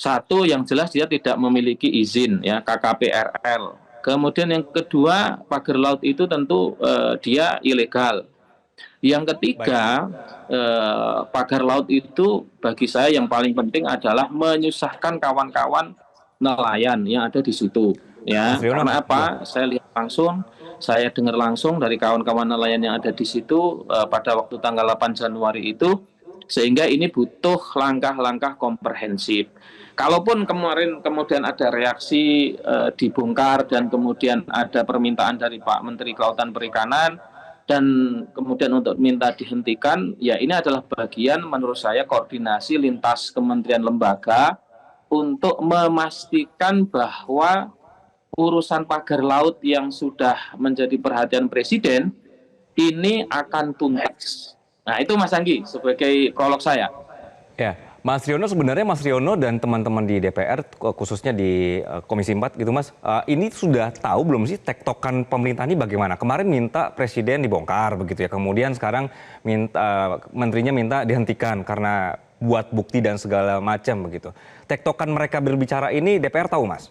Satu yang jelas dia tidak memiliki izin ya KKPRL. Kemudian yang kedua pagar laut itu tentu dia ilegal. Yang Baik, ketiga pagar laut itu bagi saya yang paling penting adalah menyusahkan kawan-kawan nelayan yang ada di situ Mas ya. Riono, Karena ya. apa? Saya lihat langsung, saya dengar langsung dari kawan-kawan nelayan yang ada di situ pada waktu tanggal 8 Januari itu, sehingga ini butuh langkah-langkah komprehensif. Kalaupun kemarin kemudian ada reaksi dibongkar dan kemudian ada permintaan dari Pak Menteri Kelautan Perikanan dan kemudian untuk minta dihentikan, ya ini adalah bagian menurut saya koordinasi lintas kementerian lembaga untuk memastikan bahwa urusan pagar laut yang sudah menjadi perhatian Presiden ini akan tuntas. Nah itu Mas Anggi sebagai prolog saya. Ya, Mas Riono, sebenarnya Mas Riono dan teman-teman di DPR khususnya di Komisi 4 gitu Mas, ini sudah tahu belum sih tektokan pemerintah ini bagaimana? Kemarin minta presiden dibongkar begitu ya, kemudian sekarang minta menterinya minta dihentikan karena buat bukti dan segala macam begitu. Tektokan mereka berbicara ini DPR tahu Mas?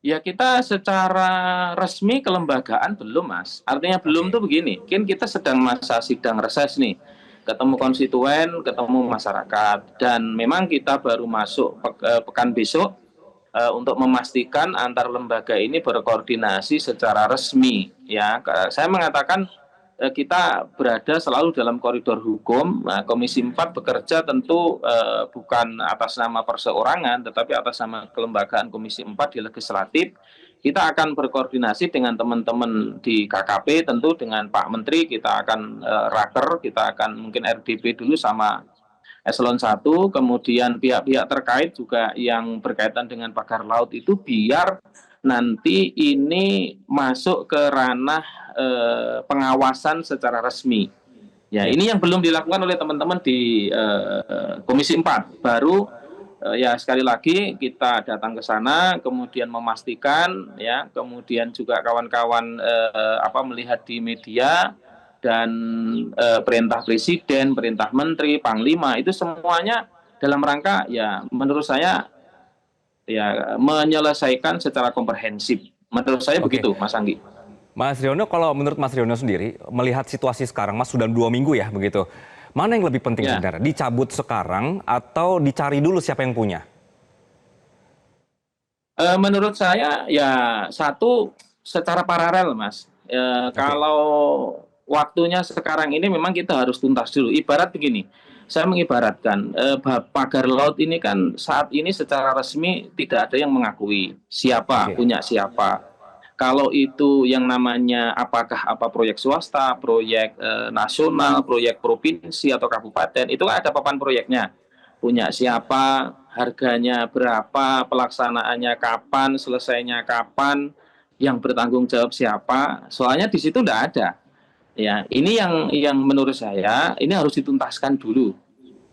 Ya kita secara resmi kelembagaan belum Mas. Artinya belum tuh Oke, begini, kan kita sedang masa sidang reses nih. Ketemu oke. konstituen, ketemu masyarakat. Dan memang kita baru masuk pekan besok untuk memastikan antar lembaga ini berkoordinasi secara resmi. Ya, saya mengatakan kita berada selalu dalam koridor hukum. Nah, Komisi 4 bekerja tentu bukan atas nama perseorangan, tetapi atas nama kelembagaan Komisi 4 di legislatif. Kita akan berkoordinasi dengan teman-teman di KKP, tentu dengan Pak Menteri, kita akan raker, kita akan mungkin RDP dulu sama Eselon 1, kemudian pihak-pihak terkait juga yang berkaitan dengan pagar laut itu biar nanti ini masuk ke ranah pengawasan secara resmi. Ya, Ya. ini yang belum dilakukan oleh teman-teman di Komisi 4. Baru ya sekali lagi kita datang ke sana, kemudian memastikan ya, kemudian juga kawan-kawan melihat di media dan perintah presiden, perintah menteri, panglima itu semuanya dalam rangka ya menurut saya ya menyelesaikan secara komprehensif. Menurut saya Oke. begitu, Mas Anggi. Mas Riono, kalau menurut Mas Riono sendiri, melihat situasi sekarang, Mas sudah 2 minggu ya begitu. Mana yang lebih penting Ya, sebenarnya? Dicabut sekarang atau dicari dulu siapa yang punya? menurut saya ya satu secara paralel, Mas. Oke, Kalau waktunya sekarang ini memang kita harus tuntas dulu. Ibarat begini, saya mengibaratkan pagar laut ini kan saat ini secara resmi tidak ada yang mengakui siapa oke. punya siapa. Kalau itu yang namanya apakah apa proyek swasta, proyek nasional, proyek provinsi atau kabupaten, itu kan ada papan proyeknya. Punya siapa, harganya berapa, pelaksanaannya kapan, selesainya kapan, yang bertanggung jawab siapa. Soalnya di situ tidak ada. Ya, ini yang menurut saya ini harus dituntaskan dulu.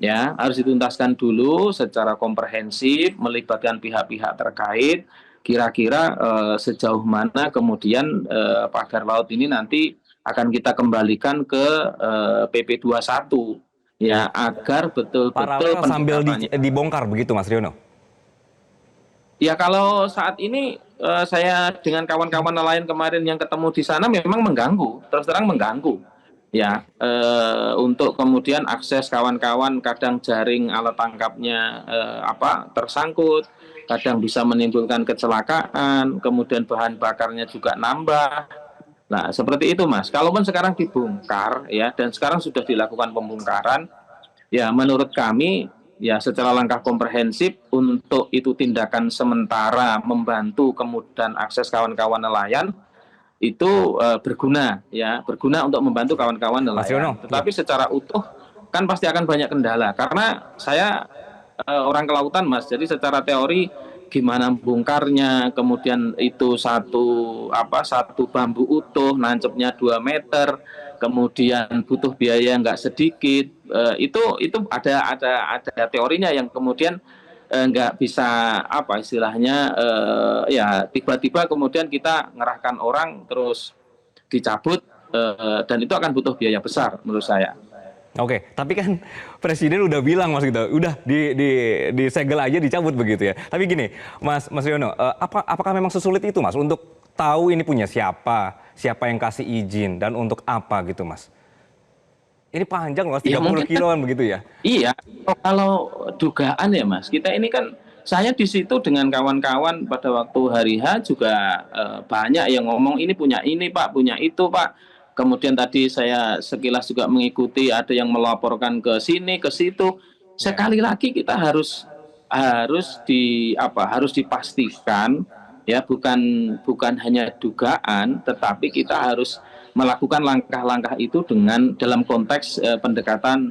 Ya, harus dituntaskan dulu secara komprehensif, melibatkan pihak-pihak terkait. Kira-kira sejauh mana kemudian pagar laut ini nanti akan kita kembalikan ke PP 21 ya agar betul-betul Paralel sambil pendekatannya. dibongkar begitu Mas Riono? Ya kalau saat ini saya dengan kawan-kawan nelayan kemarin yang ketemu di sana memang mengganggu, terus terang mengganggu. Ya, untuk kemudian akses kawan-kawan kadang jaring alat tangkapnya tersangkut, kadang bisa menimbulkan kecelakaan, kemudian bahan bakarnya juga nambah. Nah, seperti itu Mas. Kalaupun sekarang dibongkar ya dan sekarang sudah dilakukan pembongkaran, ya, menurut kami ya secara langkah komprehensif untuk itu tindakan sementara membantu kemudahan akses kawan-kawan nelayan itu berguna ya, berguna untuk membantu kawan-kawan Mas nelayan. Riono, ya. Tetapi secara utuh kan pasti akan banyak kendala karena saya orang kelautan Mas. Jadi secara teori gimana bongkarnya, kemudian itu satu bambu utuh, nancepnya 2 meter, kemudian butuh biaya nggak sedikit. Itu ada teorinya yang kemudian nggak bisa istilahnya ya tiba-tiba kemudian kita ngerahkan orang terus dicabut dan itu akan butuh biaya besar menurut saya. Oke, tapi kan Presiden udah bilang Mas gitu, udah disegel aja dicabut begitu ya. Tapi gini, Mas Riono, apakah memang sesulit itu Mas untuk tahu ini punya siapa, siapa yang kasih izin dan untuk apa gitu Mas? Ini panjang loh, Ya 30 mungkin kan, kiloan begitu ya. iya, kalau dugaan ya Mas, kita ini kan saya di situ dengan kawan-kawan pada waktu hari H juga banyak yang ngomong ini punya ini Pak, punya itu Pak. Kemudian tadi saya sekilas juga mengikuti ada yang melaporkan ke sini ke situ. Ya. Sekali lagi kita harus dipastikan ya, bukan hanya dugaan, tetapi kita harus melakukan langkah-langkah itu dengan dalam konteks pendekatan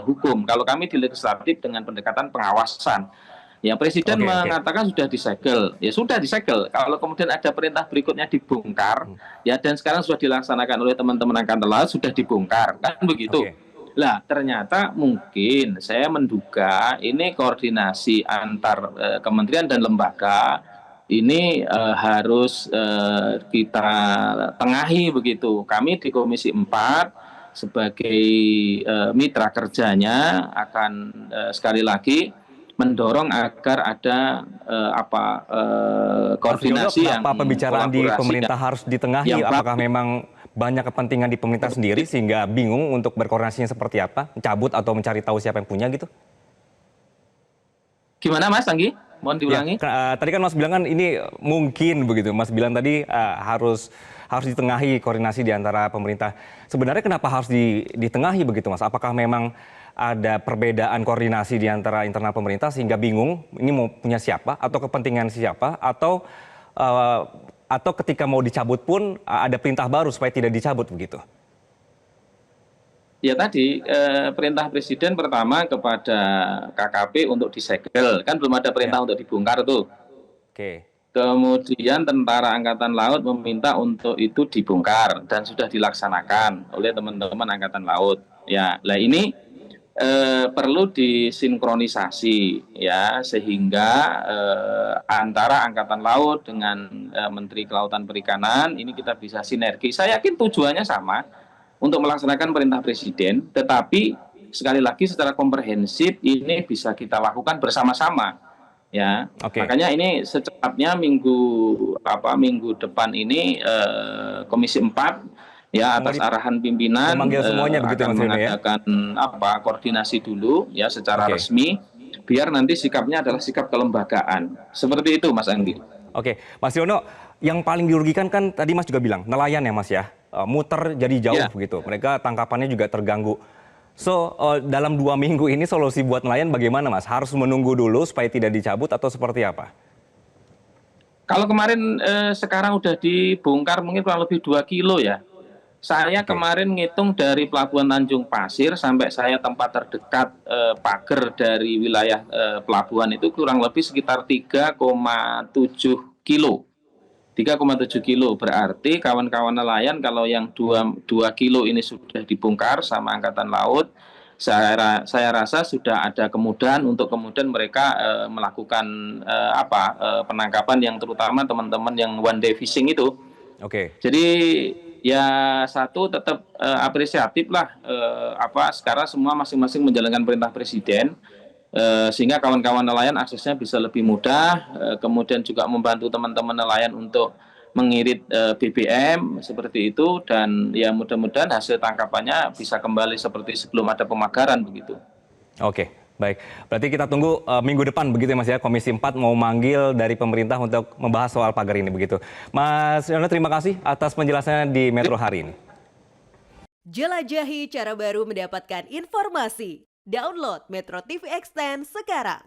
hukum. Kalau kami di legislatif dengan pendekatan pengawasan. Ya, Presiden Oke. mengatakan sudah disegel. Ya sudah disegel. Kalau kemudian ada perintah berikutnya dibongkar, ya dan sekarang sudah dilaksanakan oleh teman-teman Angkatan Laut, sudah dibongkar. Kan begitu. Oke. Lah, ternyata mungkin saya menduga ini koordinasi antar kementerian dan lembaga ini harus kita tengahi begitu. Kami di Komisi 4 sebagai mitra kerjanya akan sekali lagi mendorong agar ada Mas Riono, koordinasi yang kenapa pembicaraan di kolaborasi pemerintah harus ditengahi? yang Apakah memang banyak kepentingan di pemerintah sendiri sehingga bingung untuk berkoordinasinya seperti apa? Mencabut atau mencari tahu siapa yang punya gitu? gimana Mas Anggi? Mohon Ya, diulangi. tadi kan Mas bilang kan ini mungkin begitu. Mas bilang tadi harus ditengahi koordinasi di antara pemerintah. Sebenarnya kenapa harus ditengahi begitu Mas? Apakah memang ada perbedaan koordinasi di antara internal pemerintah sehingga bingung ini mau punya siapa atau kepentingan siapa atau ketika mau dicabut pun ada perintah baru supaya tidak dicabut begitu? Ya tadi perintah Presiden pertama kepada KKP untuk disegel, kan belum ada perintah Ya, untuk dibongkar tuh. oke. Kemudian Tentara Angkatan Laut meminta untuk itu dibongkar dan sudah dilaksanakan oleh teman-teman Angkatan Laut. Ya, lah ini perlu disinkronisasi ya, sehingga antara Angkatan Laut dengan Menteri Kelautan Perikanan ini kita bisa sinergi. Saya yakin tujuannya sama untuk melaksanakan perintah Presiden, tetapi sekali lagi secara komprehensif ini bisa kita lakukan bersama-sama ya. Oke. Makanya ini secepatnya minggu depan ini Komisi 4 ya atas arahan pimpinan Memanggil semuanya begitu ya, akan Mas Riono ya? mengadakan koordinasi dulu ya secara Oke. resmi, biar nanti sikapnya adalah sikap kelembagaan. Seperti itu Mas Anggi. Oke, Mas Riono, yang paling dirugikan kan tadi Mas juga bilang nelayan ya Mas ya, muter jadi jauh Ya. begitu. Mereka tangkapannya juga terganggu. So, dalam 2 minggu ini solusi buat nelayan bagaimana Mas? Harus menunggu dulu supaya tidak dicabut atau seperti apa? Kalau kemarin sekarang udah dibongkar mungkin kurang lebih 2 kilo ya. Saya Oke. kemarin ngitung dari Pelabuhan Tanjung Pasir sampai saya tempat terdekat pagar dari wilayah pelabuhan itu kurang lebih sekitar 3,7 kilo. 3,7 kilo berarti kawan-kawan nelayan kalau yang 2 kilo ini sudah dibongkar sama Angkatan Laut, saya rasa sudah ada kemudahan untuk kemudian mereka melakukan penangkapan yang terutama teman-teman yang one day fishing itu. Oke. Jadi ya satu tetap apresiatif lah sekarang semua masing-masing menjalankan perintah Presiden sehingga kawan-kawan nelayan aksesnya bisa lebih mudah, kemudian juga membantu teman-teman nelayan untuk mengirit BBM seperti itu, dan ya mudah-mudahan hasil tangkapannya bisa kembali seperti sebelum ada pemagaran begitu. Oke, baik. Berarti kita tunggu minggu depan begitu ya Mas ya, Komisi 4 mau manggil dari pemerintah untuk membahas soal pagar ini begitu. Mas Riono, terima kasih atas penjelasannya di Metro hari ini. Jelajahi cara baru mendapatkan informasi. Download Metro TV Extend sekarang.